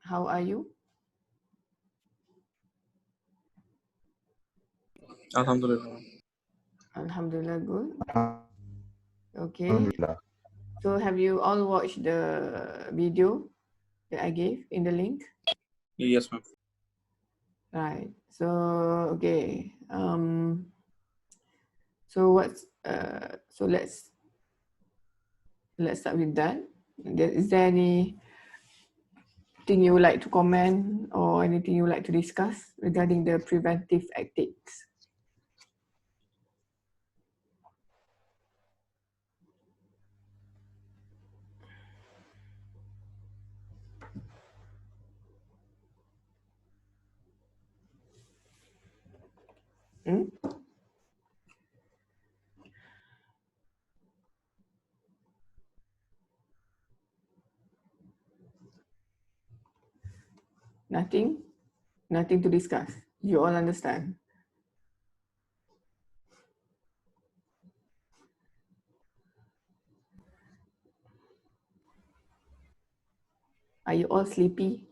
How are you? Alhamdulillah. Alhamdulillah, good. Okay. Alhamdulillah. So have you all watched the video that I gave in the link? Yes, ma'am. Right. So okay. So let's start with that. Is there anything you would like to comment or anything you would like to discuss regarding the preventive ethics? Hmm? Nothing? Nothing to discuss. You all understand? Are you all sleepy?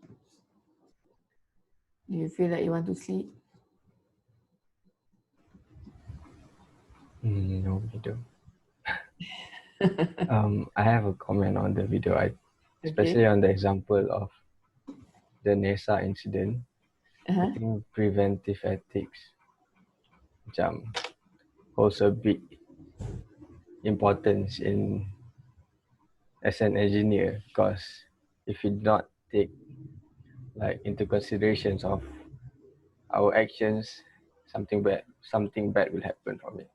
Do you feel like you want to sleep? No, we don't. I have a comment on the video, especially on the example of the NESA incident. I think preventive ethics holds a big importance as an engineer, because if you not take into considerations of our actions, something bad will happen from it,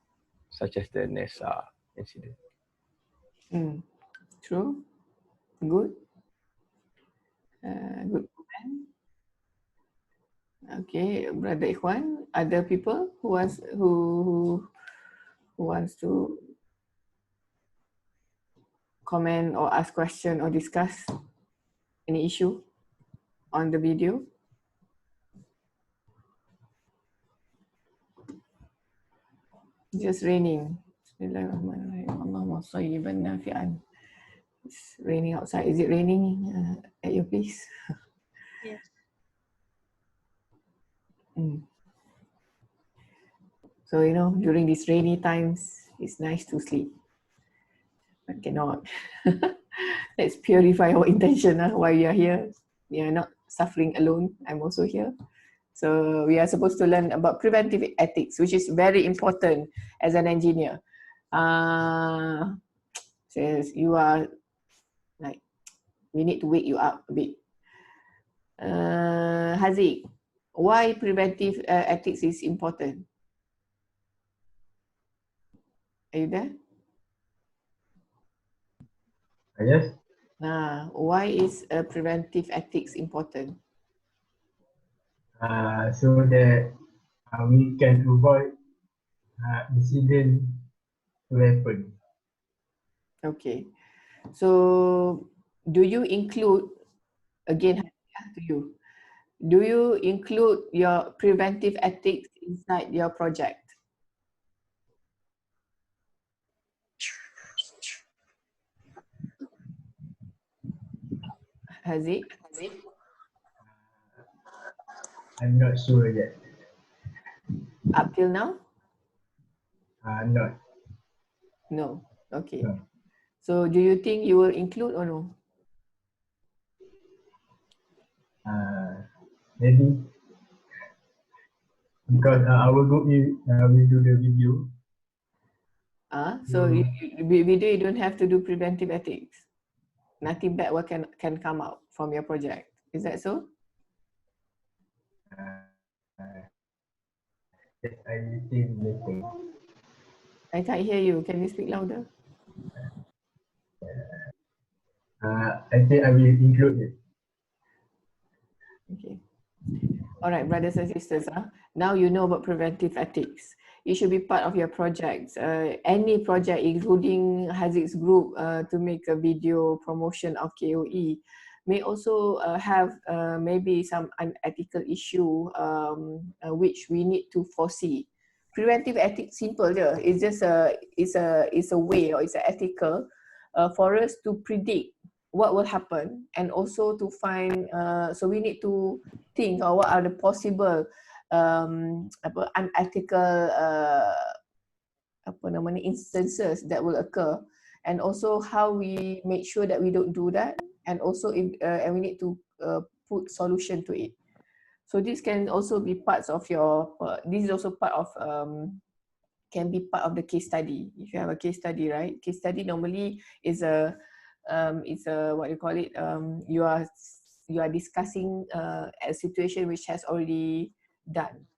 such as the NESA incident. True. Good. Good comment. Okay, Brother Ikhwan, other people who wants to comment or ask question or discuss any issue on the video? Just raining. Bismillahirrahmanirrahim. Allahumma sayyiban nafi'an. It's raining outside. Is it raining at your place? Yes. So, during these rainy times, it's nice to sleep. But cannot. Let's purify our intention while we are here. We are not suffering alone. I'm also here. So we are supposed to learn about preventive ethics, which is very important as an engineer. Says you are like, we need to wake you up a bit. Haziq, why preventive ethics is important? Are you there? Yes. Why is preventive ethics important? So that we can avoid incident to happen. Okay. So do you include, again, to you, do you include your preventive ethics inside your project? Haziq? I'm not sure yet. Up till now? Not. No. Okay. No. So do you think you will include or no? Maybe because our group will do the video. So video, you don't have to do preventive ethics. Nothing bad what can come out from your project. Is that so? I think later. I can't hear you. Can you speak louder? I think I will include it. Okay. All right, brothers and sisters. Now you know about preventive ethics. It should be part of your projects. Any project, including Haziq's group, to make a video promotion of KOE, may also have maybe some unethical issue which we need to foresee. Preventive ethics, simple. It's just a way, or it's ethical for us to predict what will happen, and also to find, so we need to think of what are the possible unethical instances that will occur, and also how we make sure that we don't do that, and also and we need to put solution to it. So this can also be parts of your, this is also part of, can be part of the case study. If you have a case study, right? Case study normally is it's a, what you call it, you are discussing a situation which has already done.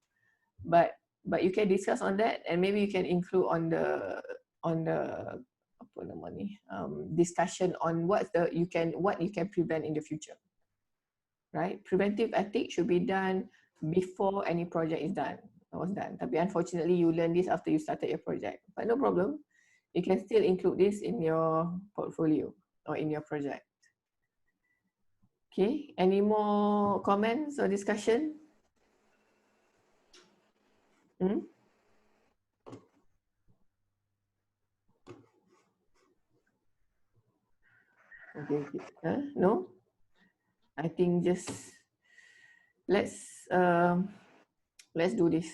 But you can discuss on that, and maybe you can include on the apa nama ni, discussion on what you can prevent in the future. Right? Preventive ethics should be done before any project is done. Was done. Tapi unfortunately, you learn this after you started your project. But no problem. You can still include this in your portfolio or in your project. Okay. Any more comments or discussion? Hmm? Okay. No? I think just let's do this.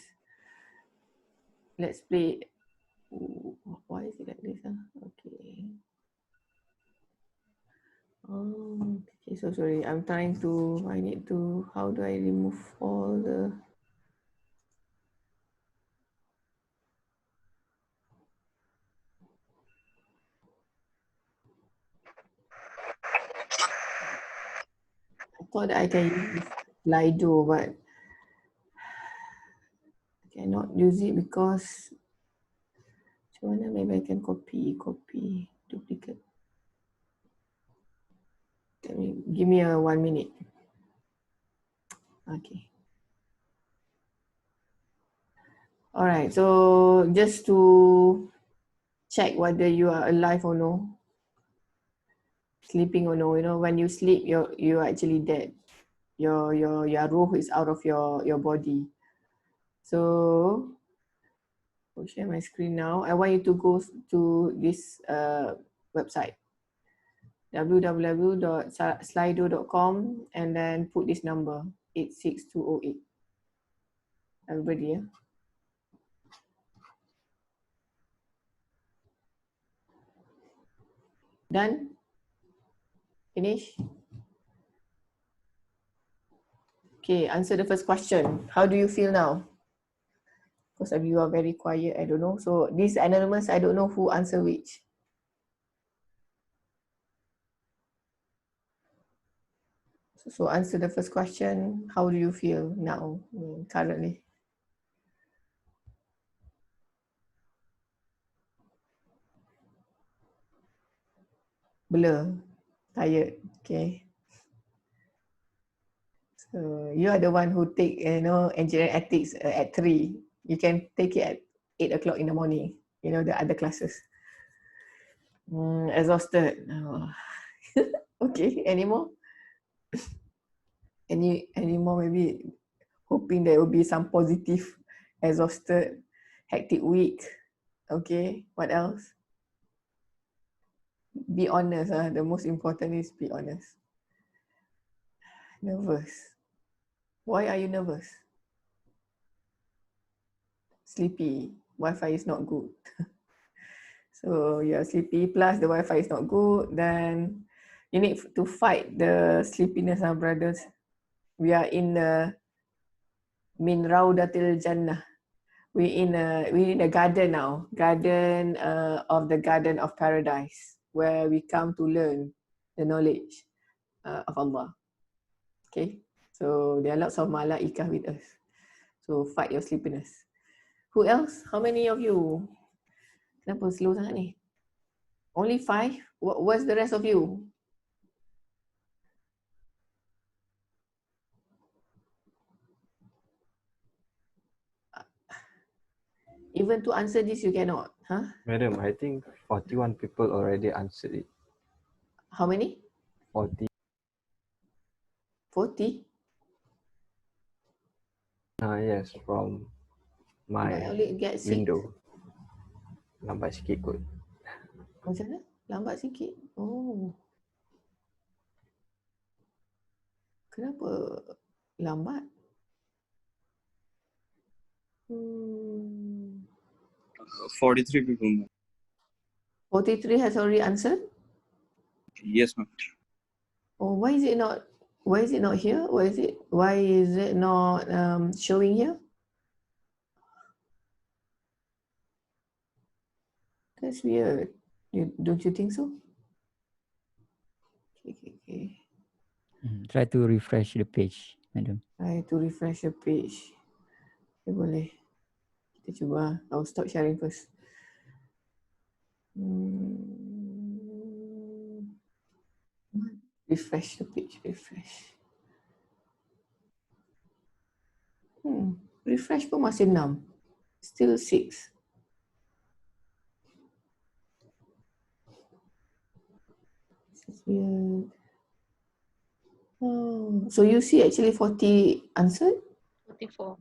Let's play. Ooh, why is it like this? Okay. Oh, okay, so sorry. I need to, how do I remove all the, I thought that I can use Slido, but I cannot use it because, maybe I can copy, duplicate. Give me a 1 minute. Okay. All right, so just to check whether you are alive or no, sleeping or no, you know, when you sleep, you're actually dead. Your ruh is out of your body. So I'll share my screen now. I want you to go to this website, www.slido.com, and then put this number 86208. Everybody, yeah? Done? Finish? Okay, answer the first question. How do you feel now? Because of you are very quiet, I don't know. So this anonymous, I don't know who answer which. So answer the first question. How do you feel now, currently? Blur, tired, okay. So you are the one who take, engineering ethics at 3. You can take it at 8 o'clock in the morning, the other classes. Exhausted. Oh. Okay, any more? Any more, maybe hoping there will be some positive, exhausted, hectic week. Okay, what else? Be honest. The most important is be honest. Nervous. Why are you nervous? Sleepy. Wi-Fi is not good. So you're sleepy, plus the Wi-Fi is not good, then you need to fight the sleepiness, brothers. We are in the Min Raudatil Jannah. We're in a garden now, garden of the Garden of Paradise, where we come to learn the knowledge of Allah. Okay, so there are lots of malaikah with us. So fight your sleepiness. Who else? How many of you? Kenapa slow sangat ni? Only 5? What's the rest of you? Even to answer this, you cannot, huh? Madam, I think 41 people already answered it. How many? 40. 40? Yes, from my But I only get 6. window. Lambat sikit kot. Macam mana? Lambat sikit. Oh. Kenapa lambat? 43 people, ma'am. 43 has already answered. Yes, ma'am. Oh, why is it not? Why is it not here? Why is it not showing here? That's weird. Don't you think so? Okay. Try to refresh the page, madam. Try to refresh the page. Okay, boleh. Kita cuba. I'll stop sharing first. Refresh the page. Refresh. Refresh pun masih 6. Still 6. This is weird. Oh, so you see actually 40 answered? 44.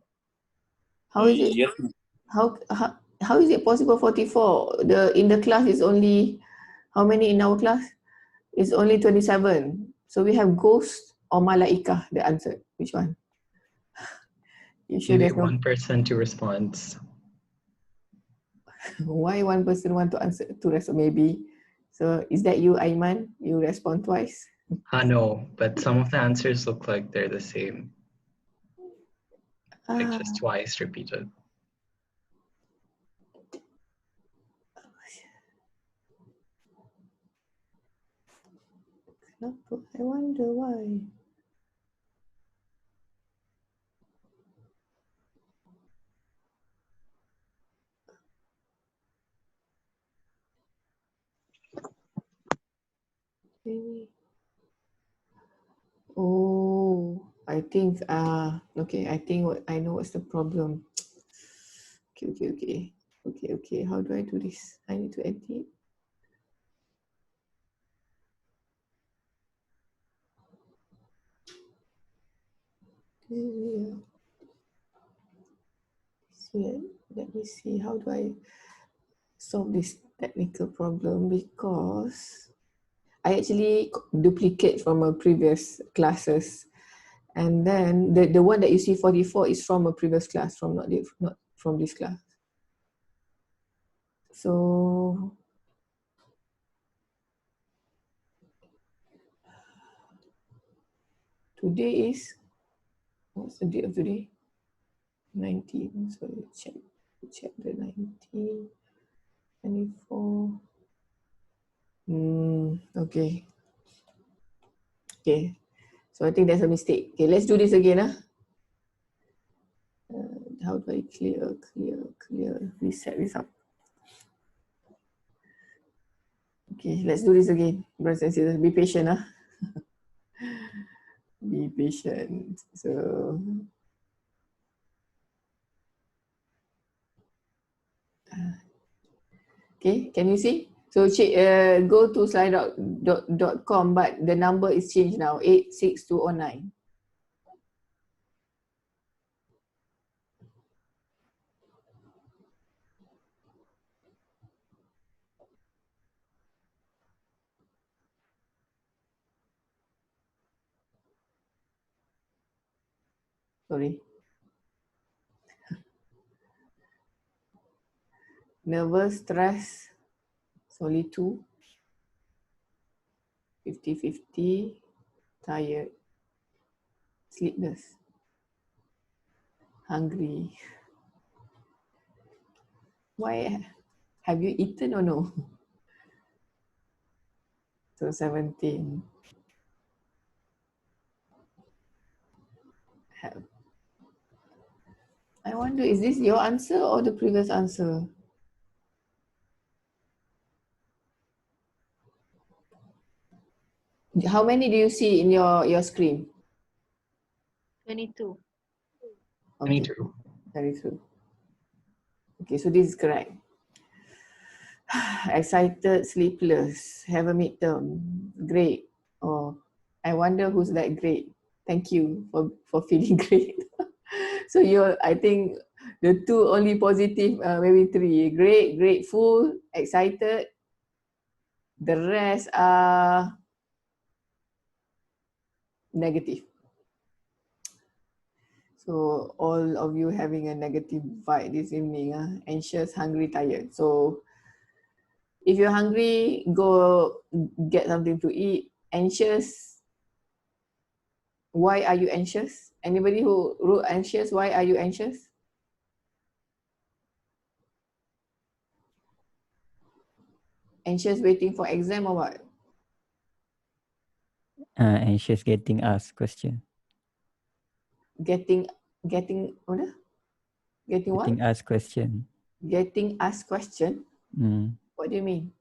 How is it? Yes, ma'am. How is it possible 44? In the class is only how many in our class? It's only 27. So we have ghost or malaikah that answered. Which one? You sure Maybe there's no? one person to respond. Why one person want to answer to respond? Maybe. So is that you, Aiman? You respond twice? No, but some of the answers look like they're the same. Like just twice repeated. Kenapa? I wonder why. Maybe. Oh, I think okay, I think I know what's the problem. Okay. How do I do this? I need to edit. Let me see, how do I solve this technical problem, because I actually duplicate from a previous classes, and then the one that you see 44 is from a previous class, from not from this class. So today is, what's the date of today? 19. So check the 19, 24. Okay. So I think there's a mistake. Okay, let's do this again. How do I clear, reset this up? Okay, let's do this again. Brothers and sisters, be patient. Be patient. So, okay, can you see? So go to slide.com, but the number is changed now, 86209. Sorry. Nervous, stress, it's only 2. 50-50, tired, sleepless, hungry. Why? Have you eaten or no? So 17. I wonder, is this your answer or the previous answer? How many do you see in your screen? 22. Okay, 22. 22. Okay, so this is correct. Excited, sleepless, have a midterm, great. Oh, I wonder who's that great. Thank you for feeling great. So I think the 2 only positive, maybe 3. Great, grateful, excited. The rest are negative. So all of you having a negative vibe this evening, anxious, hungry, tired. So if you're hungry, go get something to eat. Anxious, why are you anxious? Anybody who wrote anxious, why are you anxious? Anxious waiting for exam or what? Anxious getting asked question. Getting what? Getting what? Getting asked question. Getting asked question. Mm. What do you mean?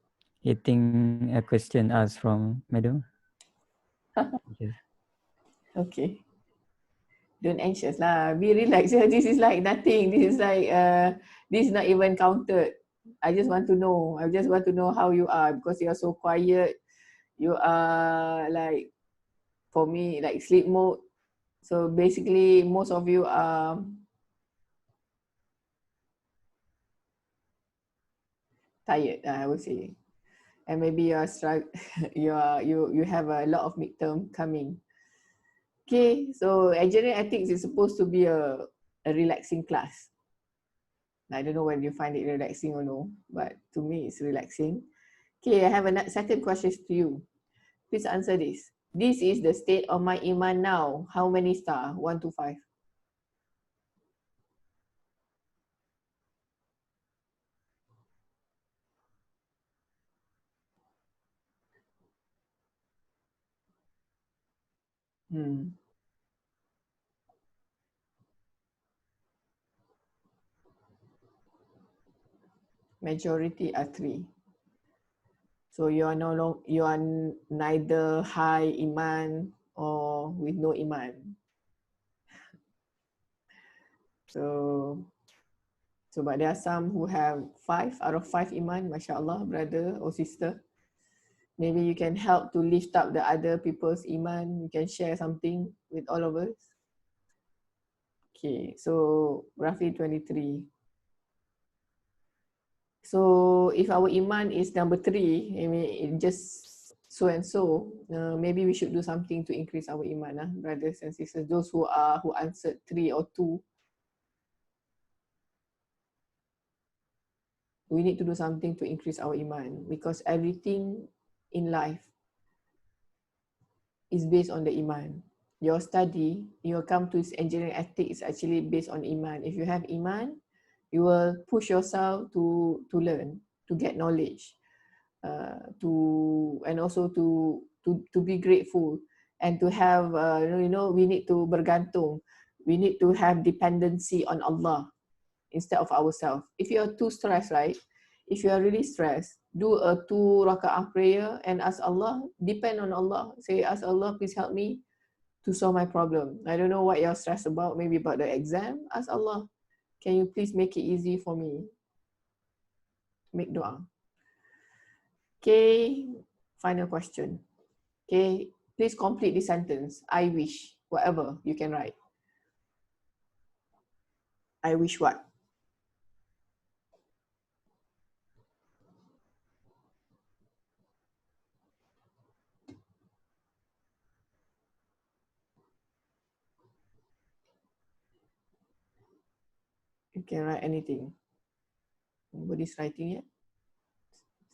Getting a question asked from madam. Yes. Okay. Don't anxious lah. Be relaxed. This is like nothing. This is like this is not even counted. I just want to know. I just want to know how you are because you are so quiet. You are like, for me, like sleep mode. So basically, most of you are tired, I would say, and maybe you are you have a lot of midterm coming. Okay, so engineering ethics is supposed to be a relaxing class. I don't know whether you find it relaxing or no, but to me it's relaxing. Okay, I have a second question to you. Please answer this. This is the state of my iman now. How many star? 1 to 5. Majority are 3. So you are you are neither high iman or with no iman. So but there are some who have 5 out of 5 iman, mashallah, brother or sister. Maybe you can help to lift up the other people's iman. You can share something with all of us. Okay, so roughly 23. So if our iman is number 3, I mean, it just so and so, maybe we should do something to increase our iman, brothers and sisters. Those who answered 3 or 2, we need to do something to increase our iman, because everything in life is based on the iman. Your study, your come to engineering ethics is actually based on iman. If you have iman, you will push yourself to learn, to get knowledge, and also to be grateful, and to have we need to bergantung. We need to have dependency on Allah instead of ourselves. If you are too stressed, right? If you are really stressed, do a 2 raka'ah prayer and ask Allah, depend on Allah. Say, ask Allah, please help me to solve my problem. I don't know what you're stressed about, maybe about the exam. Ask Allah, can you please make it easy for me? Make dua. Okay, final question. Okay, please complete this sentence. I wish, whatever you can write. I wish what? You can write anything. Nobody's writing yet?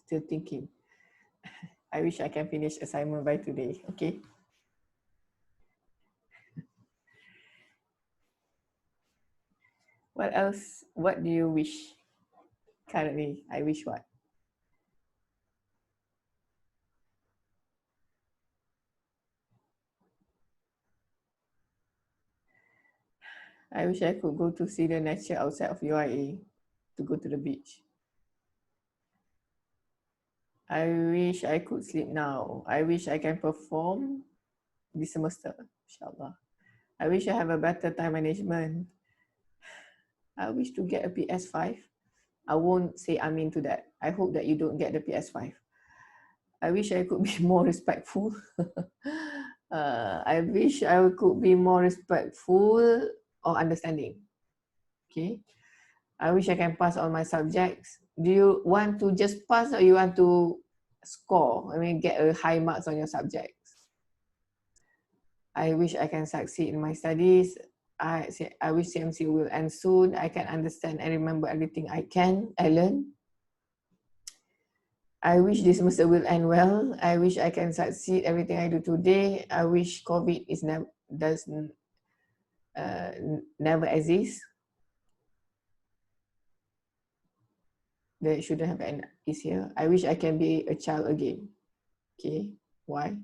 Still thinking. I wish I can finish assignment by today. Okay. What else? What do you wish currently? I wish what? I wish I could go to see the nature outside of UIA, to go to the beach. I wish I could sleep now. I wish I can perform this semester, inshallah. I wish I have a better time management. I wish to get a PS5. I won't say amin to that. I hope that you don't get the PS5. I wish I could be more respectful. I wish I could be more respectful or understanding. Okay. I wish I can pass all my subjects. Do you want to just pass, or you want to score? I mean, get a high marks on your subjects. I wish I can succeed in my studies. I wish CMC will end soon. I can understand and remember everything I learn. I wish this semester will end well. I wish I can succeed everything I do today. I wish COVID is never exist. That shouldn't have end is here. I wish I can be a child again. Okay, why?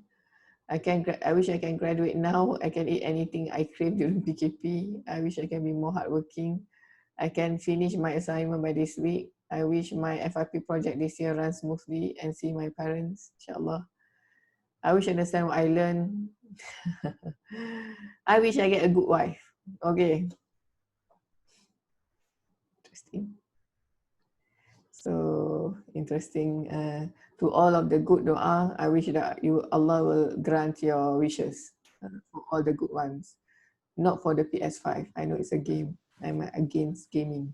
I wish I can graduate now. I can eat anything I crave during PKP. I wish I can be more hardworking. I can finish my assignment by this week. I wish my FIP project this year runs smoothly and see my parents, inshallah. I wish I understand what I learned. I wish I get a good wife. Okay. Interesting. So interesting. To all of the good doa, I wish that Allah will grant your wishes for all the good ones. Not for the PS5. I know it's a game. I'm against gaming.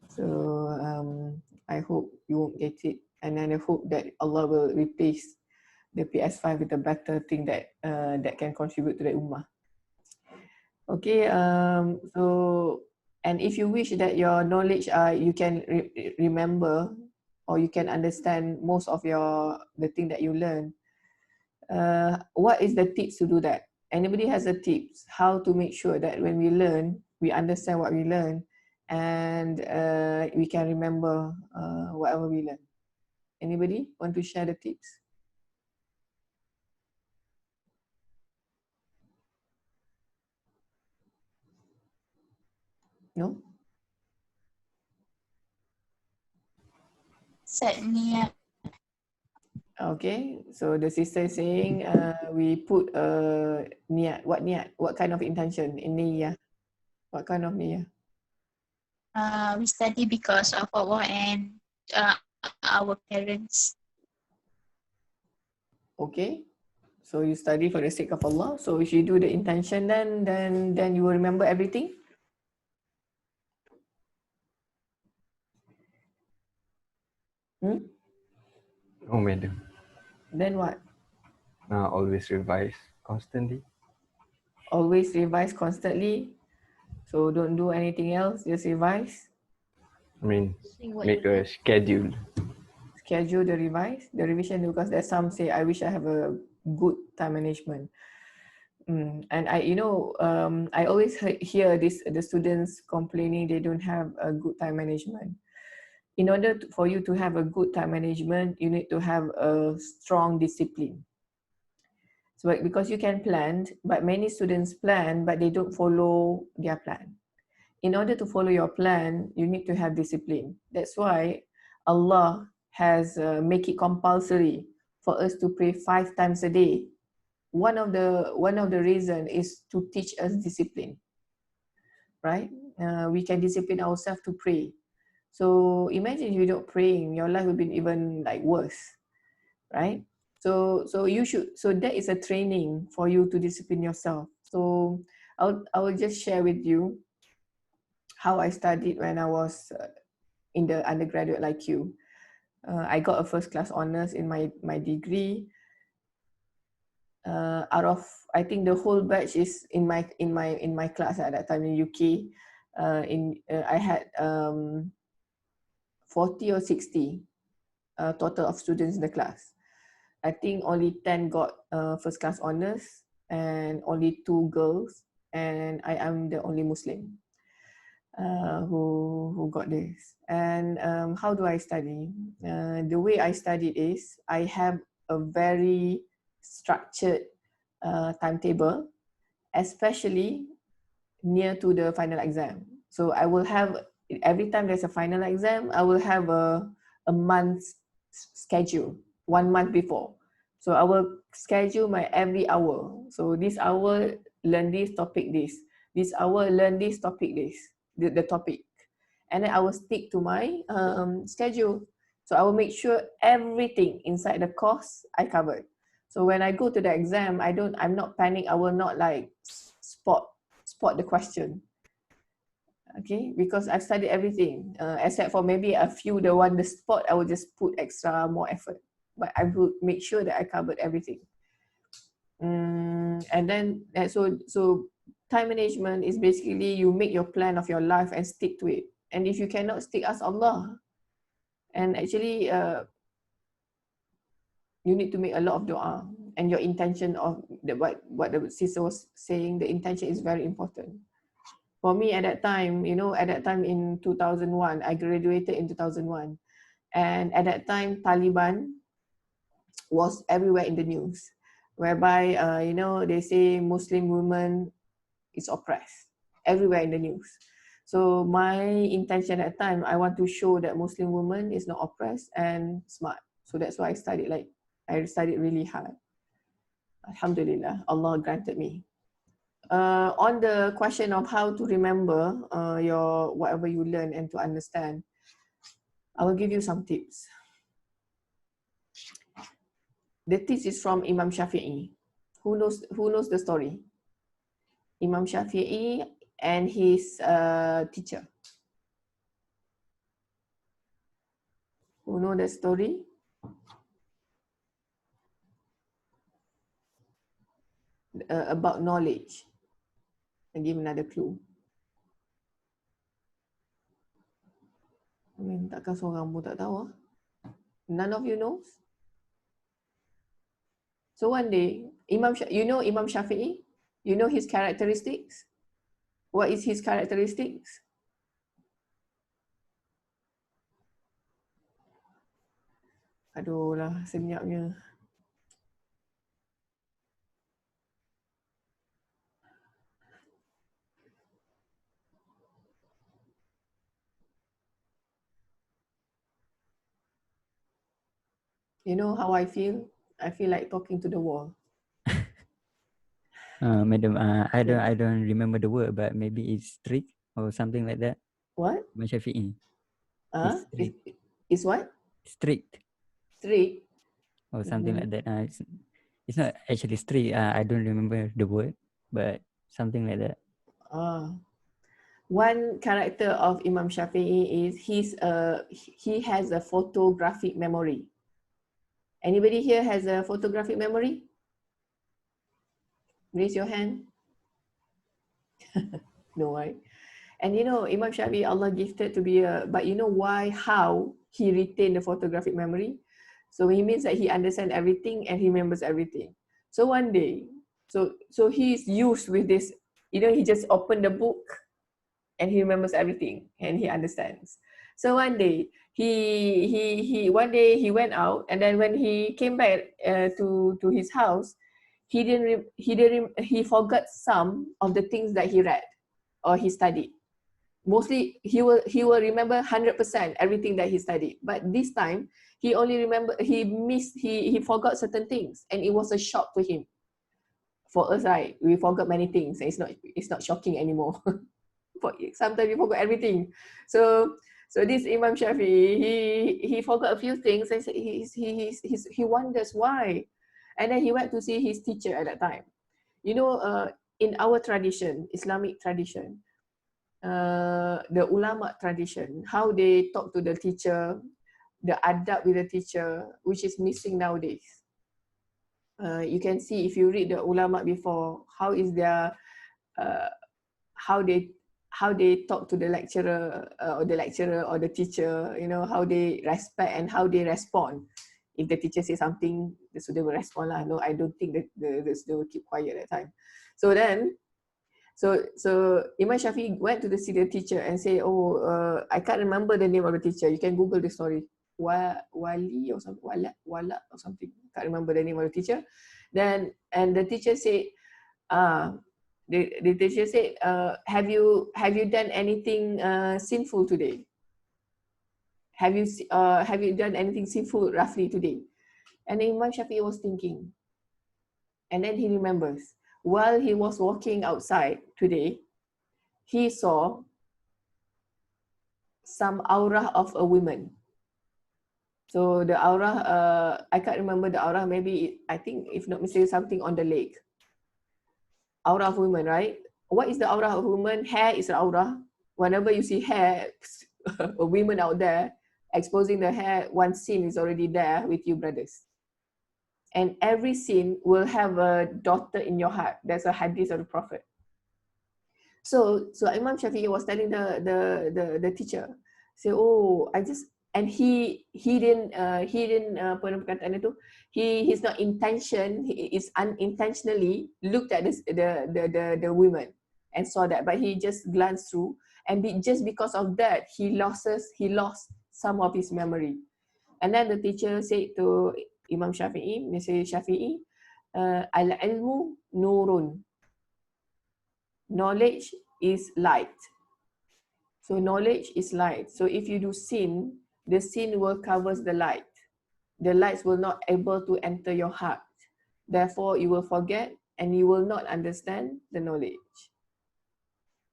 So I hope you won't get it. And then I hope that Allah will replace the PS5 with a better thing that that can contribute to the ummah. Okay, so, and if you wish that your knowledge, you can remember or you can understand most of the thing that you learn, what is the tips to do that? Anybody has a tips how to make sure that when we learn, we understand what we learn and we can remember whatever we learn? Anybody want to share the tips? No? Set niat. Okay, so the sister is saying we put niat. What niat? What kind of intention in niyah? What kind of niyah? We study because of Allah and our parents. Okay, so you study for the sake of Allah. So if you do the intention, then you will remember everything. Oh, madam. Then what? Always revise constantly. Always revise constantly. So don't do anything else. Just revise. I mean, See what make you a schedule. Schedule the revision, because there's some say I wish I have a good time management. And I always hear the students complaining they don't have a good time management. In order for you to have a good time management, you need to have a strong discipline. So because you can plan, but many students plan, but they don't follow their plan. In order to follow your plan, you need to have discipline. That's why Allah has make it compulsory for us to pray 5 times a day. One of the reason is to teach us discipline, right? We can discipline ourselves to pray. So imagine you don't praying, your life will be even like worse, right? So that is a training for you to discipline yourself. So I will just share with you how I studied when I was in the undergraduate like you. I got a first class honors in my degree. Out of, I think the whole batch is in my class at that time in UK. I had 40 or 60 total of students in the class. I think only 10 got first class honors and only 2 girls, and I am the only Muslim who got this. And how do I study? The way I studied is I have a very structured timetable, especially near to the final exam. So I will have, every time there's a final exam, I will have a month's schedule, 1 month before. So I will schedule my every hour. So this hour, learn this topic, this hour, learn this topic, the topic. And then I will stick to my schedule. So I will make sure everything inside the course I covered. So when I go to the exam, I'm not panic. I will not like spot the question. Okay, because I've studied everything except for maybe a few, the spot I will just put extra more effort. But I would make sure that I covered everything. And then so time management is basically you make your plan of your life and stick to it. And if you cannot stick, ask Allah. And actually, you need to make a lot of dua, and your intention of what the sister was saying, the intention is very important. For me at that time, you know, at that time in 2001, I graduated in 2001. And at that time, Taliban was everywhere in the news, whereby, you know, they say Muslim women is oppressed everywhere in the news. So my intention at that time, I want to show that Muslim woman is not oppressed and smart. So that's why I studied really hard. Alhamdulillah, Allah granted me. On the question of how to remember your whatever you learn and to understand, I will give you some tips. The tips is from Imam Shafi'i. Who knows the story? Imam Shafi'i and his teacher. Who know the story? About knowledge. I'll give another clue. Takkan seorang pun tak tahu. None of you knows? So one day, you know Imam Shafi'i? You know his characteristics? What is his characteristics? Aduh lah, senyapnya. You know how I feel? I feel like talking to the wall. Madam, I don't remember the word, but maybe it's strict or something like that. What? Imam Shafi'i. Is what? Strict Strict. or something like that. It's not actually strict. I don't remember the word, but something like that. One character of Imam Shafi'i is he has a photographic memory. Anybody here has a photographic memory? Raise your hand. No, right? And you know, Imam Shafi'i, Allah gifted to be but you know why, how he retained the photographic memory? So he means that he understands everything and he remembers everything. So one day, so he's used with this, you know, he just opened the book and he remembers everything and he understands. So one day, he went out, and then when he came back to his house, he forgot some of the things that he read or he studied. Mostly he will remember 100% everything that he studied, but this time he forgot certain things, and it was a shock to him. For us, right, we forgot many things, and it's not shocking anymore. Sometimes we forgot everything. So this Imam Shafi'i, he forgot a few things, and he wonders why. And then he went to see his teacher at that time. You know, in our tradition, Islamic tradition, the ulama tradition, how they talk to the teacher, the adab with the teacher, which is missing nowadays. You can see if you read the ulama before, how is their how they talk to the lecturer or the teacher, you know, how they respect and how they respond. If the teacher says something, the student will respond lah. No, I don't think that the student will keep quiet at that time. So then, so Imam Shafi'i went to see the teacher and say, I can't remember the name of the teacher. You can Google the story. Wali or something, Wala or something. Can't remember the name of the teacher. Then, and the teacher said, the teacher said, have you done anything sinful today? Have you done anything sinful roughly today? And Imam Shafi'i was thinking, and then he remembers, while he was walking outside today, he saw some aurah of a woman. So the aurah, I can't remember the aurah, maybe, I think, if not mistaken, something on the leg. Aurah of woman, right? What is the aurah of woman? Hair is the aurah. Whenever you see hair, a woman out there exposing the hair, one sin is already there with you, brothers. And every sin will have a daughter in your heart. That's a hadith of the Prophet. So Imam Shafi'i was telling the teacher, say, oh, I just, and he didn't apa nama perkataan itu, he's not intention, he is unintentionally looked at this, the women and saw that, but he just glanced through, and just because of that he lost some of his memory. And then the teacher said to Imam Shafi'i, they say, Shafi'i, al-ilmu nurun, knowledge is light. So knowledge is light. So if you do sin, the sin will cover the light. The lights will not able to enter your heart. Therefore, you will forget and you will not understand the knowledge.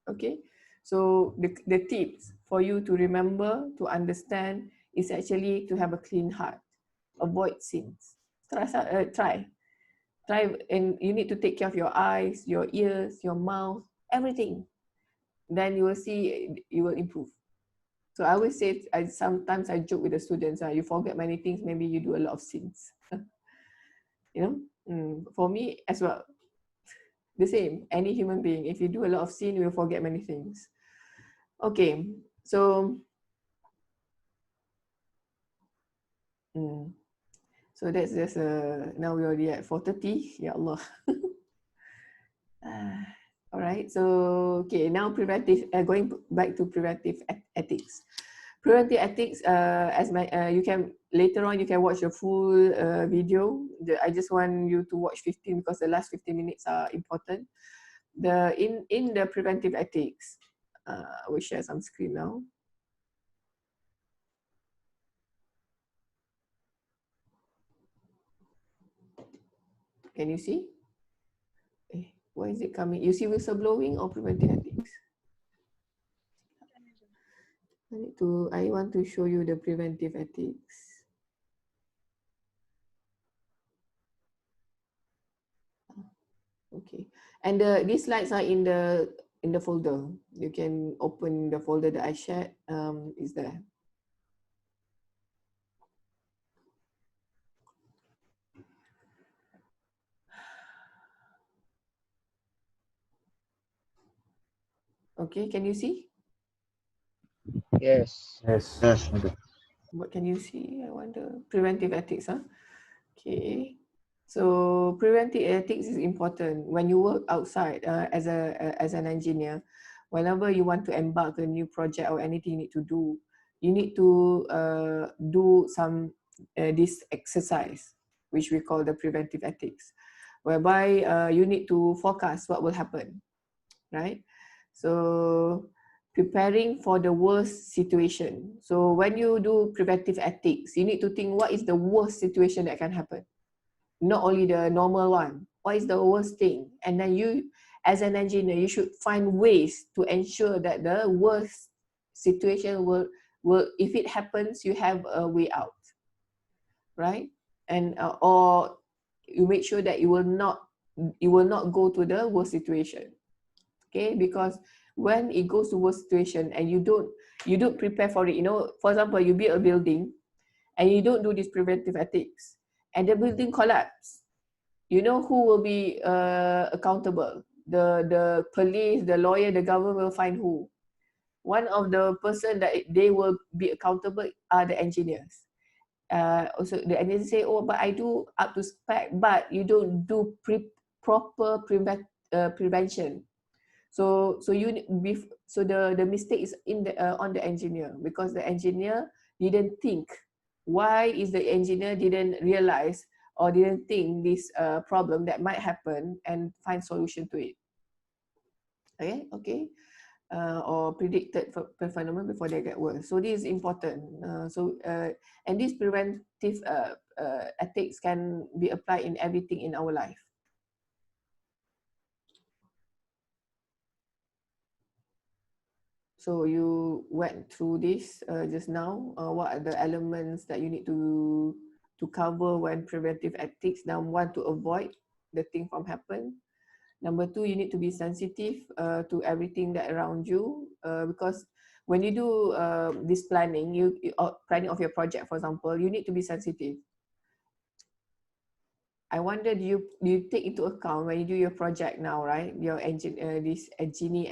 Okay? So the tips for you to remember, to understand, is actually to have a clean heart. Avoid sins. Try, and you need to take care of your eyes, your ears, your mouth, everything. Then you will see, you will improve. So I always say, sometimes I joke with the students, you forget many things, maybe you do a lot of sins. You know, for me as well, the same, any human being, if you do a lot of sin, you will forget many things. Okay, so so that's just now we're already at 4:30. Ya Allah. All right, so okay, now preventive, going back to preventive ethics. Preventive ethics, you can later on you can watch the full video. I just want you to watch 15 because the last 15 minutes are important. In the preventive ethics, we share some screen now. Can you see? Why is it coming? You see whistleblowing or preventive ethics? I want to show you the preventive ethics. Okay, and these slides are in the folder. You can open the folder that I shared. Is there? Okay, can you see? Yes. Yes. Yes. What can you see? I wonder. Preventive ethics, huh? Okay. So preventive ethics is important when you work outside as an engineer. Whenever you want to embark a new project or anything you need to do, you need to do some this exercise, which we call the preventive ethics, whereby you need to forecast what will happen, right? So preparing for the worst situation. So when you do preventive ethics, you need to think what is the worst situation that can happen. Not only the normal one. What is the worst thing? And then you, as an engineer, you should find ways to ensure that the worst situation will if it happens, you have a way out, right? And or you make sure that you will not go to the worst situation. Okay, because when it goes to worst situation and you don't prepare for it, you know, for example, you build a building and you don't do this preventive ethics and the building collapse, you know who will be accountable? The police, the lawyer, the government will find who? One of the person that they will be accountable are the engineers. Also the engineers say, oh, but I do up to spec, but you don't do proper prevention. So the mistake is on the engineer, because the engineer didn't think. Why is the engineer didn't realize or didn't think this problem that might happen and find solution to it? Okay, or predicted phenomenon before they get worse. So this is important. And this preventive ethics can be applied in everything in our life. So you went through this just now. What are the elements that you need to cover when preventive ethics? Number one, to avoid the thing from happen. Number two, you need to be sensitive to everything that around you, because when you do this planning, planning of your project, for example, you need to be sensitive. I wonder, do you take into account when you do your project now, right? Your this Genie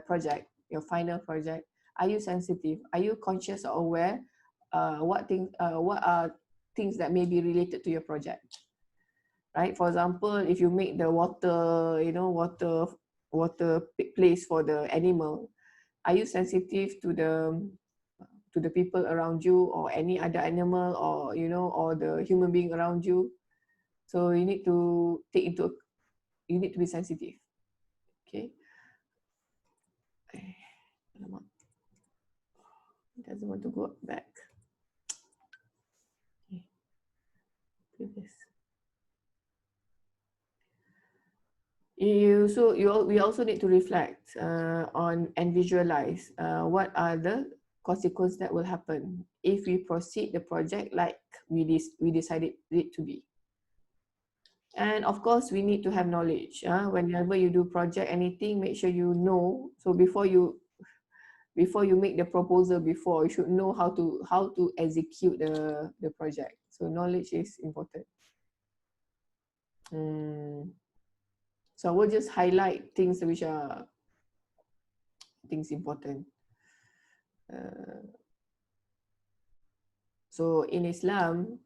project, your final project. Are you sensitive? Are you conscious or aware? What are things that may be related to your project, right? For example, if you make the water, water place for the animal, are you sensitive to the people around you or any other animal, or or the human being around you? So you need to you need to be sensitive. Okay. Alamak. It doesn't want to go back. Okay. Previous. We also need to reflect on and visualize what are the consequences that will happen if we proceed the project like we decided it to be. And of course, we need to have knowledge. Whenever you do project anything, make sure you know. So before you make the proposal, you should know how to execute the project. So knowledge is important. So I will just highlight things which are things important. So in Islam,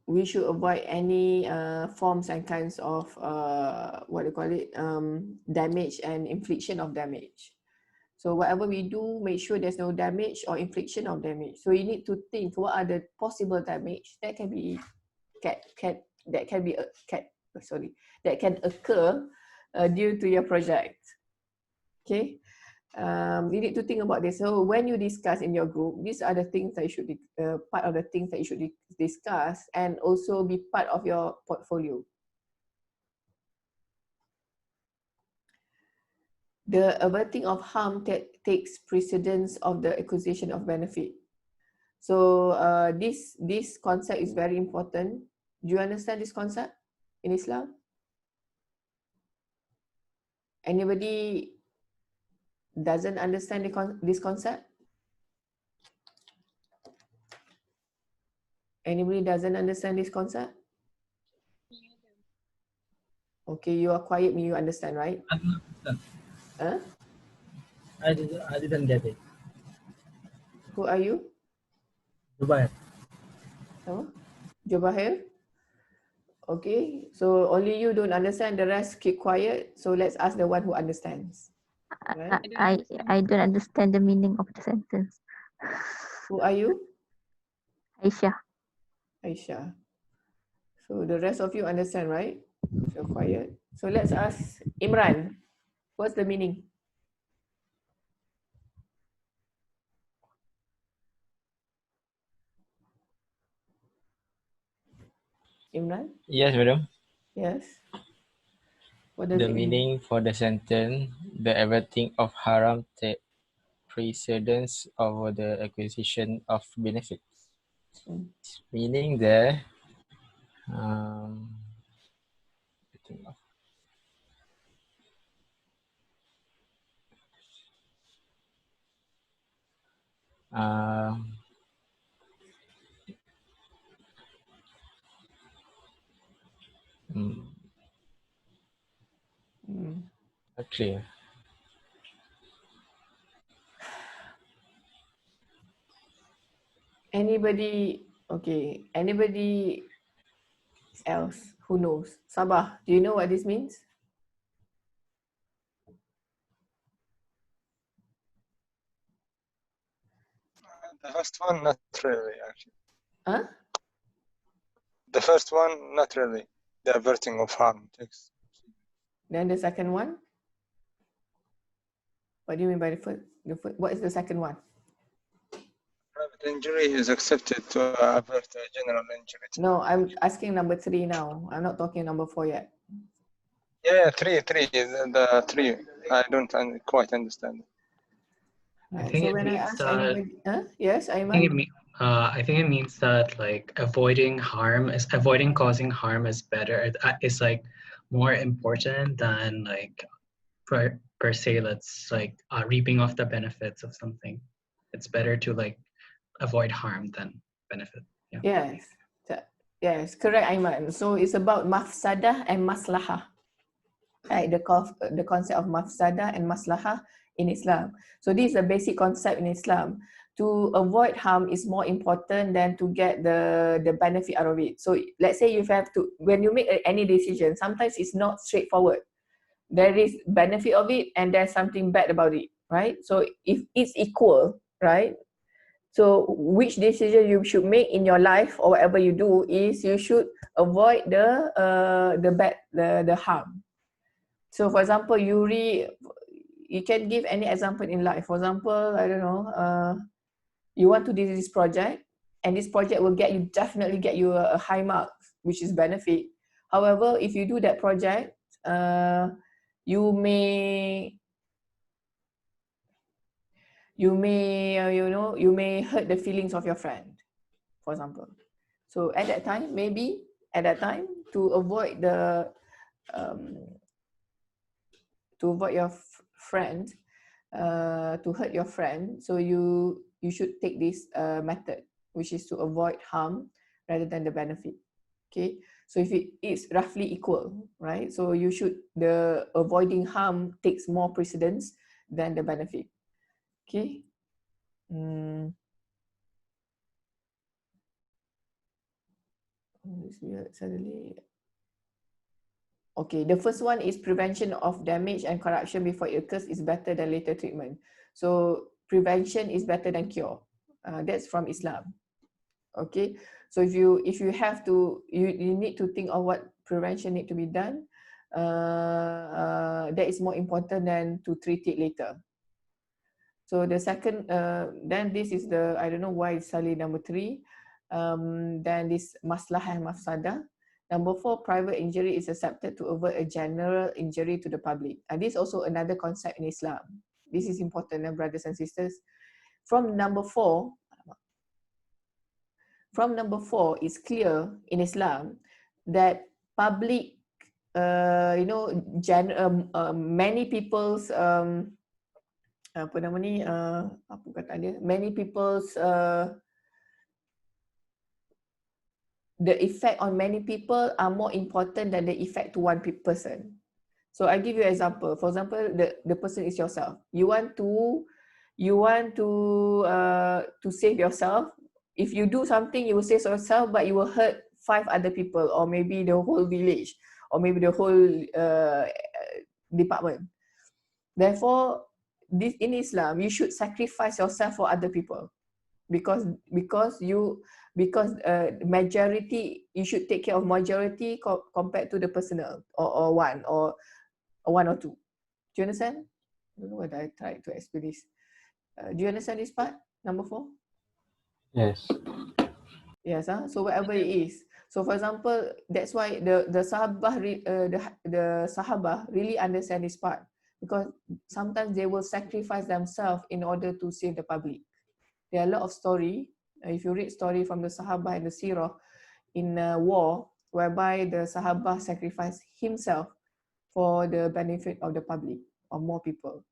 we should avoid any forms and kinds of damage and infliction of damage. So whatever we do, make sure there's no damage or infliction of damage. So you need to think what are the possible damage that can occur due to your project. Okay. You need to think about this. So when you discuss in your group, these are the things that you should part of the things that you should discuss and also be part of your portfolio. The averting of harm takes precedence of the acquisition of benefit. So this concept is very important. Do you understand this concept in Islam? Anybody doesn't understand this concept? Anybody doesn't understand this concept? Okay, you are quiet, you understand, right? Huh? I didn't get it. Who are you? Dubai. Oh, Jobahir? Okay, so only you don't understand, the rest keep quiet. So let's ask the one who understands. Right? I don't understand the meaning of the sentence. Who are you? Aisha. Aisha. So the rest of you understand, right? So quiet. So let's ask Imran. What's the meaning? Imran? Yes, madam. Yes. What does The it mean? meaning for the sentence, the everything of haram take precedence over the acquisition of benefits. Meaning there, not clear. Anybody, okay, anybody else who knows? Sabah, do you know what this means? The first one, not really, actually. Huh? The first one, not really. The averting of harm takes. Then the second one? What do you mean by the first? What is the second one? Private injury is accepted to avert a general injury. No, I'm asking number 3 now. I'm not talking number 4 yet. Yeah, three. The three. I don't quite understand. Right. I think So it when I means ask that. anybody, yes, I think Aiman? I think it means that like avoiding causing harm is better. It's like more important than like per se. Let's like reaping off the benefits of something. It's better to like avoid harm than benefit. Yeah. Yes. Yes, correct, Aiman. So it's about mafsadah and maslahah. Right, the concept of mafsadah and maslahah in Islam. So this is a basic concept in Islam. To avoid harm is more important than to get the benefit out of it. So let's say you have to, when you make any decision, sometimes it's not straightforward. There is benefit of it and there's something bad about it, right? So if it's equal, right? So which decision you should make in your life or whatever you do is you should avoid the harm. So for example, you can give any example in life. For example, I don't know, you want to do this project and this project will definitely get you a high mark, which is benefit. However, if you do that project, you may hurt the feelings of your friend, for example. So at that time, to avoid your friend, to hurt your friend, so you should take this method, which is to avoid harm rather than the benefit. Okay, so if it is roughly equal, right? So the avoiding harm takes more precedence than the benefit. Okay. Suddenly. Okay, the first one is prevention of damage and corruption before it occurs is better than later treatment. So prevention is better than cure. That's from Islam. Okay, so if you have to, you need to think of what prevention need to be done. That is more important than to treat it later. So the second, then this is the, I don't know why it's suddenly number 3. Then this maslahah and mafsadah. Number 4, private injury is accepted to avoid a general injury to the public. And this is also another concept in Islam. This is important, brothers and sisters. From number 4, it's clear in Islam that public, many people's, many people's, the effect on many people are more important than the effect to one person. So I give you an example. For example, the person is yourself. You want to save yourself. If you do something, you will save yourself, but you will hurt 5 other people, or maybe the whole village, or maybe the whole department. Therefore, in Islam, you should sacrifice yourself for other people, because majority, you should take care of majority compared to the personal, or one or 2. Do you understand? I don't know whether I tried to explain this. Do you understand this part, number 4? Yes. Yes. So whatever it is. So for example, that's why the Sahabah really understand this part, because sometimes they will sacrifice themselves in order to save the public. There are a lot of story. If you read story from the Sahabah and the Sirah in a war, whereby the Sahabah sacrificed himself for the benefit of the public or more people.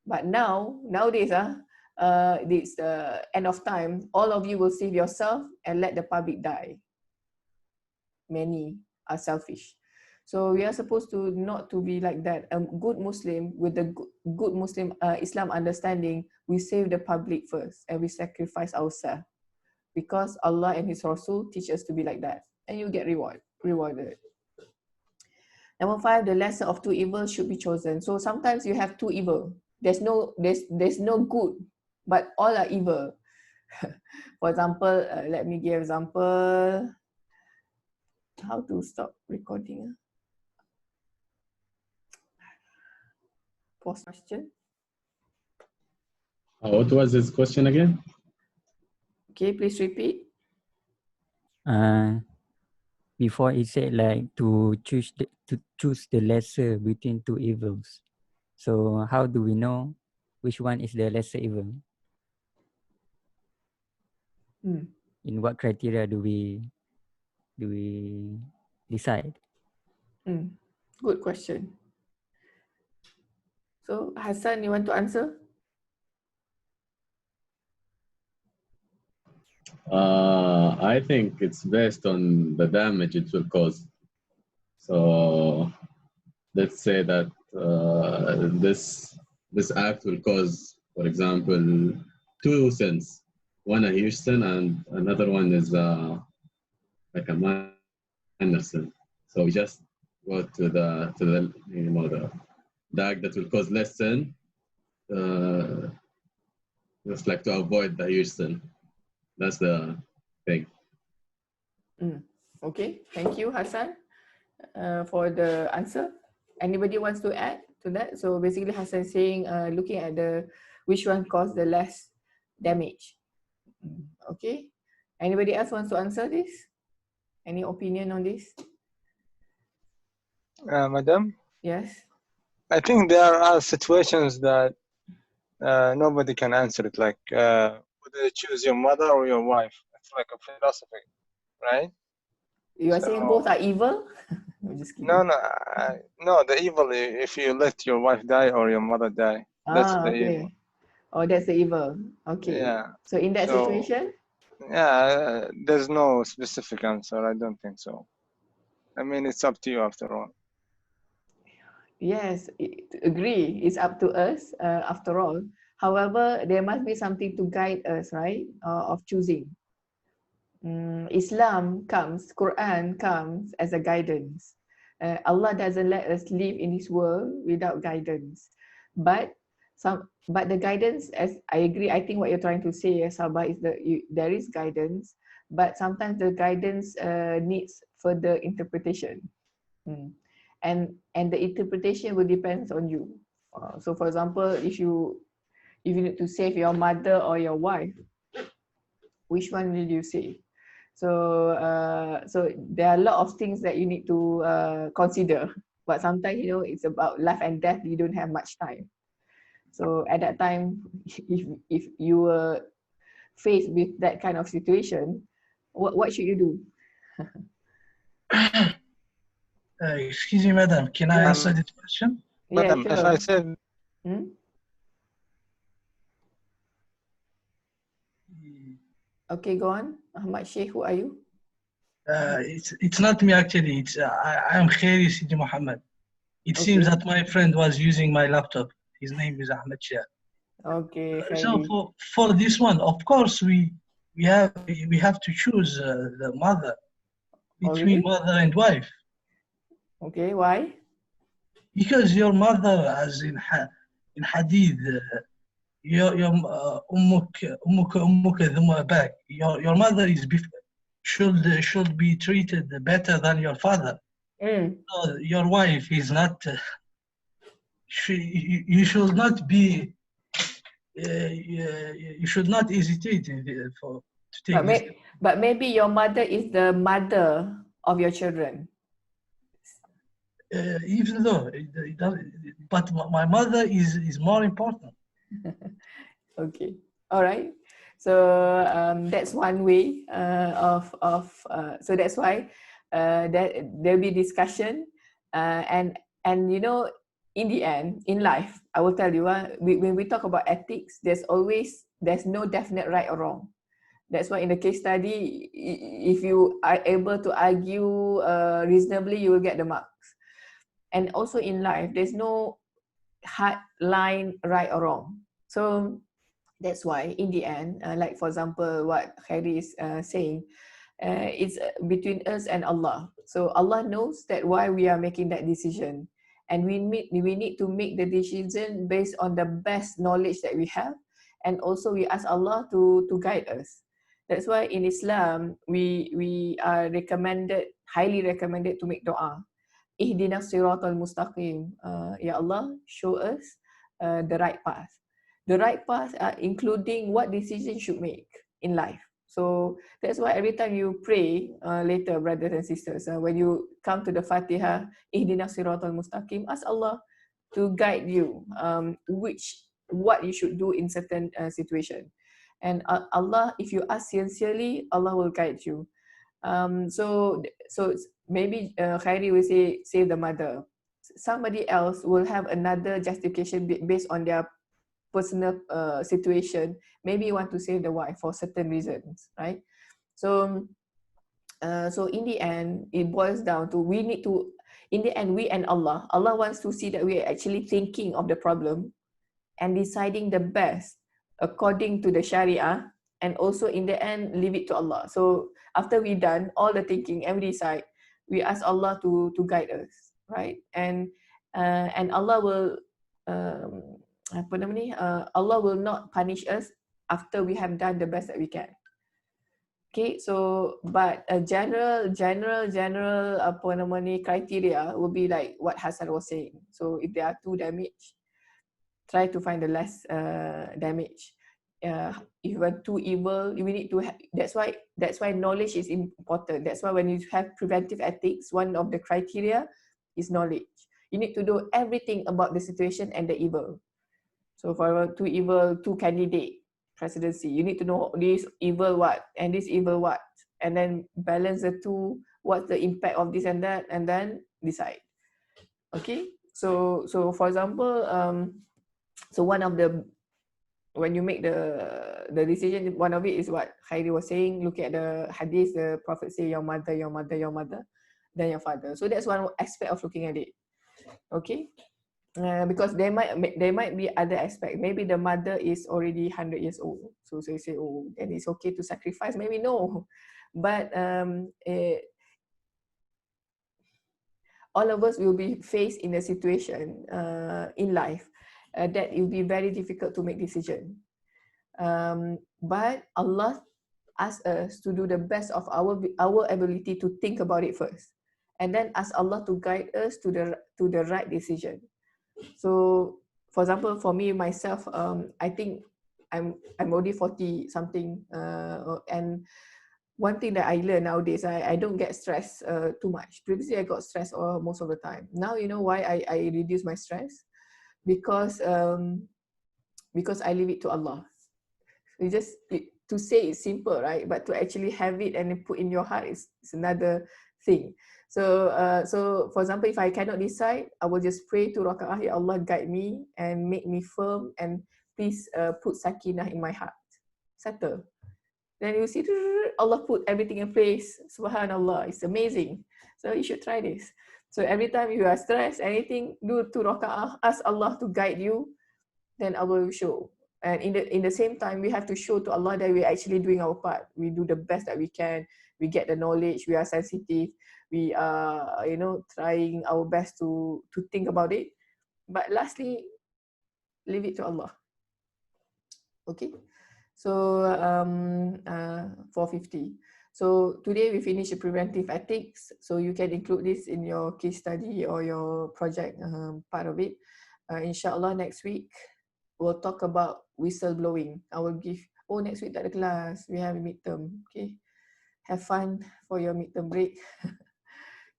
But nowadays, it's the end of time. All of you will save yourself and let the public die. Many are selfish. So we are supposed to not to be like that. A good Muslim with a good Muslim Islam understanding, we save the public first and we sacrifice ourselves, because Allah and His Rasul teach us to be like that, and you get rewarded. Number 5, the lesser of 2 evils should be chosen. So sometimes you have 2 evil. There's no good, but all are evil. For example, let me give example. How to stop recording? Pause question. What was this question again? Okay, please repeat. Before it said like to choose the lesser between 2 evils. So how do we know which one is the lesser evil? In what criteria do we decide? Good question. So Hassan, you want to answer? I think it's based on the damage it will cause. So let's say that this act will cause, for example, two sins. One a huge sin and another one is like a minor sin. So we just go to the the act that will cause less sin, just like to avoid the huge sin. That's the thing. Okay, thank you, Hassan, for the answer. Anybody wants to add to that? So basically, Hassan saying, looking at the which one caused the less damage. Okay. Anybody else wants to answer this? Any opinion on this? Madam, Yes. I think there are situations that nobody can answer it. Like, would you choose your mother or your wife? It's like a philosophy, right? You are saying both are evil? I'm just kidding. No. The evil if you let your wife die or your mother die. That's the Okay. evil. Oh, that's the evil. Okay. Yeah. So in that So, situation? yeah, there's no specific answer. I don't think so. I mean, it's up to you after all. Yes, agree. It's up to us after all. However, there must be something to guide us, right? Of choosing. Islam comes, Quran comes as a guidance. Allah doesn't let us live in this world without guidance. But the guidance, as I agree, I think what you're trying to say, Sabah, is that there is guidance, but sometimes the guidance needs further interpretation. And the interpretation will depend on you. So for example, if you need to save your mother or your wife, which one will you save? So so there are a lot of things that you need to consider, but sometimes it's about life and death. You don't have much time. So at that time, if you were faced with that kind of situation, what should you do? Excuse me, madam. Can I answer this question? Madam, Yeah, if sure. I said Okay, go on. Ahmad Sheikh, who are you? It's not me actually. It's I'm Khairi Sidi Muhammad. It seems that my friend was using my laptop. His name is Ahmed Shah. Okay, So Khairi. for this one, of course we have to choose the mother between mother and wife. Okay, why? Because your mother, as in hadith, your mother is should be treated better than your father. So your wife is not. You should not be. You should not hesitate to take this. But maybe your mother is the mother of your children. Even though but my mother is more important. Okay, all right. So that's one way so that's why that there'll be discussion and in the end in life, I will tell you when we talk about ethics, there's no definite right or wrong. That's why in the case study, if you are able to argue reasonably, you will get the marks. And also in life, there's no hard line right or wrong. So that's why in the end, like for example, what Khairi is saying, it's between us and Allah. So Allah knows that why we are making that decision. And we need to make the decision based on the best knowledge that we have. And also we ask Allah to guide us. That's why in Islam, we are highly recommended to make dua. Ihdinas siratal mustaqim. Ya Allah, show us the right path. The right path including what decision you should make in life. So that's why every time you pray later, brothers and sisters, when you come to the Fatiha, Ihdinas siratal mustaqim, ask Allah to guide you what you should do in certain situation. And Allah, if you ask sincerely, Allah will guide you. So maybe Khairi will say save the mother. Somebody else will have another justification based on their personal situation. Maybe you want to save the wife for certain reasons, right? So so in the end, it boils down to we need to, in the end, we and Allah wants to see that we are actually thinking of the problem and deciding the best according to the Sharia, and also in the end leave it to Allah. So after we done all the thinking and we decide, we ask Allah to guide us, right? And Allah will apa nama ni? Allah will not punish us after we have done the best that we can. Okay, so but a general apa nama ni criteria will be like what Hassan was saying. So if there are 2 damage, try to find the less damage. If you are too evil, we need to that's why knowledge is important. That's why when you have preventive ethics, one of the criteria is knowledge. You need to know everything about the situation and the evil. So for 2 evil, 2 candidate presidency, you need to know this evil what and this evil what, and then balance the 2, what's the impact of this and that, and then decide. Okay, so for example, so one of the, when you make the decision, one of it is what Khairi was saying, look at the hadith, the Prophet say your mother, then your father. So that's one aspect of looking at it. Okay, because there might be other aspect. Maybe the mother is already 100 years old, so you say, oh, then it's okay to sacrifice. Maybe no, but all of us will be faced in a situation in life that it will be very difficult to make decision. But Allah asks us to do the best of our ability to think about it first, and then ask Allah to guide us to the right decision. So, for example, for me myself, I think I'm already 40 something, and one thing that I learn nowadays, I don't get stressed too much. Previously, I got stressed most of the time. Now, you know why I reduce my stress? Because I leave it to Allah. To say it's simple, right? But to actually have it and put in your heart is another thing. So, for example, if I cannot decide, I will just pray to Raka'ah, Ya Allah, guide me and make me firm, and please put sakinah in my heart. Settle. Then you see, Allah put everything in place. Subhanallah, it's amazing. So you should try this. So every time you are stressed, anything, do 2 Raka'ah, ask Allah to guide you, then Allah will show. And in the same time, we have to show to Allah that we're actually doing our part. We do the best that we can. We get the knowledge. We are sensitive. We are, trying our best to think about it. But lastly, leave it to Allah. Okay. So 450. So today we finished the preventive ethics. So you can include this in your case study or your project part of it. Inshallah, next week we'll talk about whistleblowing. I will give, next week tak ada kelas, we have a midterm. Okay, have fun for your midterm break.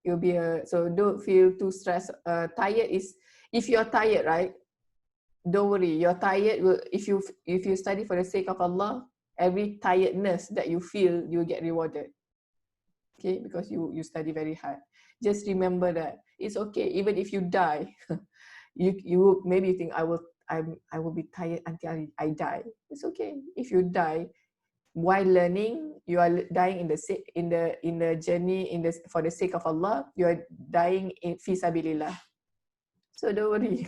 You'll be so don't feel too stressed. Tired is, if you're tired, right? Don't worry, you're tired. If you study for the sake of Allah, every tiredness that you feel, you'll get rewarded. Okay, because you study very hard. Just remember that it's okay. Even if you die, you maybe you think I will be tired until I die. It's okay. If you die while learning, you are dying in the journey for the sake of Allah. You are dying in fi sabilillah. So don't worry.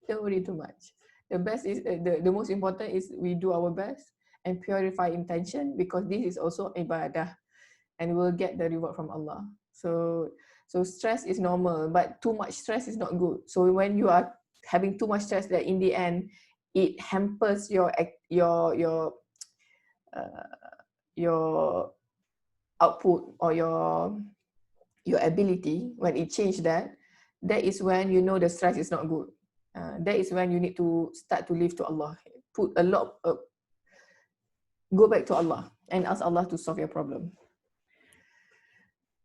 Don't worry too much. The best is the most important is we do our best and purify intention, because this is also ibadah, and we'll get the reward from Allah. So stress is normal, but too much stress is not good. So when you are having too much stress, that in the end it hampers your output or your ability. When it change that is when you know the stress is not good. That is when you need to start to live to Allah. Put a lot go back to Allah and ask Allah to solve your problem.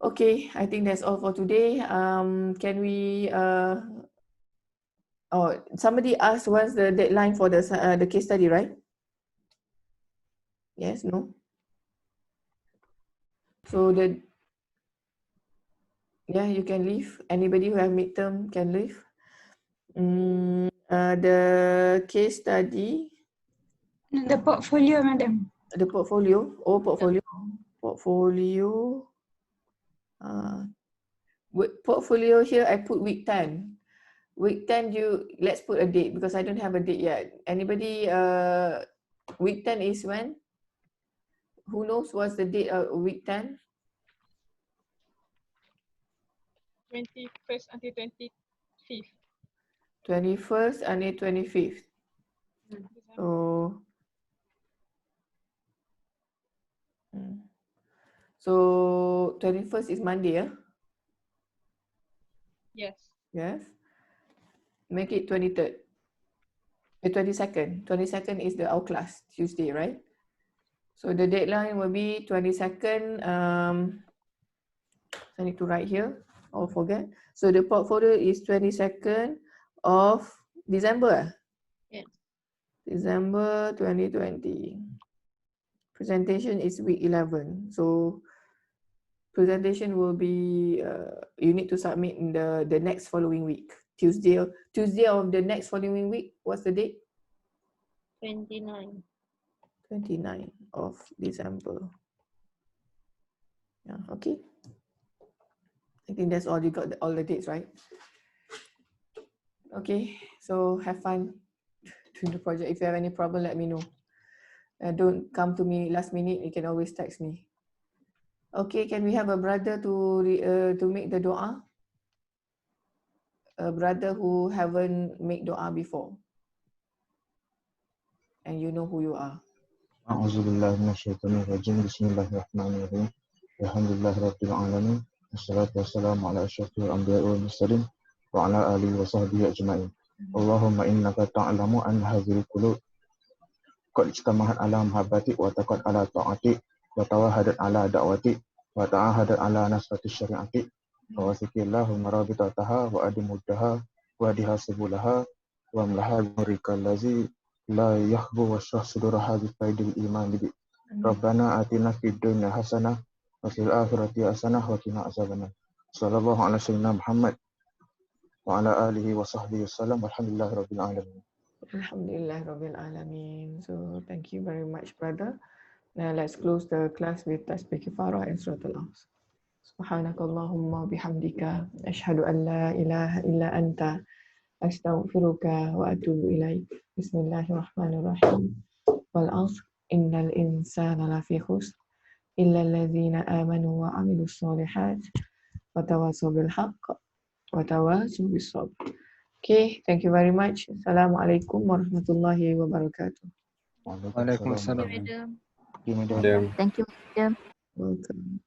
Okay, I think that's all for today. Can we somebody asked what's the deadline for the case study, right? Yes, no? So you can leave. Anybody who have midterm can leave. The case study, The portfolio, madam. the portfolio. Oh, portfolio. Portfolio. Portfolio here I put week 10. Week 10 let's put a date because I don't have a date yet. Anybody week 10 is when? Who knows what's the date of week 10? 21st until 25th. 21st until 25th. So 21st is Monday, yeah? Yes. Yes. Make it 23rd. 22nd. 22nd is our class, Tuesday, right? So the deadline will be 22nd. I need to write here. I'll forget. So the portfolio is 22nd of December. Yes. December 2020. Presentation is week 11. So presentation will be, you need to submit in the next following week. Tuesday of the next following week. What's the date? 29. 29 of December. Yeah, okay. I think that's all. You got all the dates, right? Okay, so have fun doing the project. If you have any problem, let me know. Don't come to me last minute. You can always text me. Okay, can we have a brother to make the doa? A brother who haven't made doa before, and you know who you are. أعوذ بالله من الشيطان الرجيم بسم الله الرحمن الرحيم الحمد لله رب العالمين والصلاة والسلام على أشرف الأنبياء والمرسلين وعلى آله وصحبه أجمعين اللهم إنك تعلم أن هذه القلوب قد اجتمعت على محبتك وتقت على طاعتك وتواهدت على دعوتك وتعاهدت على نصرة الشريعة فوثق اللهم رابطتها وأدم مدها وأدها سبلها واملها بنورك الذي لا يخبو واشرح صدور هذه الفائدة الإيمان بك ربنا آتنا في الدنيا حسنة وفي الآخرة حسنة وقنا عذاب النار صلى الله على سيدنا محمد وعلى آله وصحبه وسلم والحمد لله رب العالمين. Alhamdulillah Rabbil Alameen. So thank you very much, brother. Now let's close the class with Tasbih Kifarah and Surah Al-Asr. Subhanakallahumma bihamdika ashhadu an la ilaha illa anta astaghfiruka wa atubu ilaik. Bismillahirrahmanirrahim. Wal 'asr innal insana lafi khusr illa alladhina amanu wa 'amilus solihat wa tawasaw bil haqq wa tawasaw bis sabr. Okay, thank you very much. Assalamualaikum warahmatullahi wabarakatuh. Waalaikumsalam. Thank you, madam. Welcome.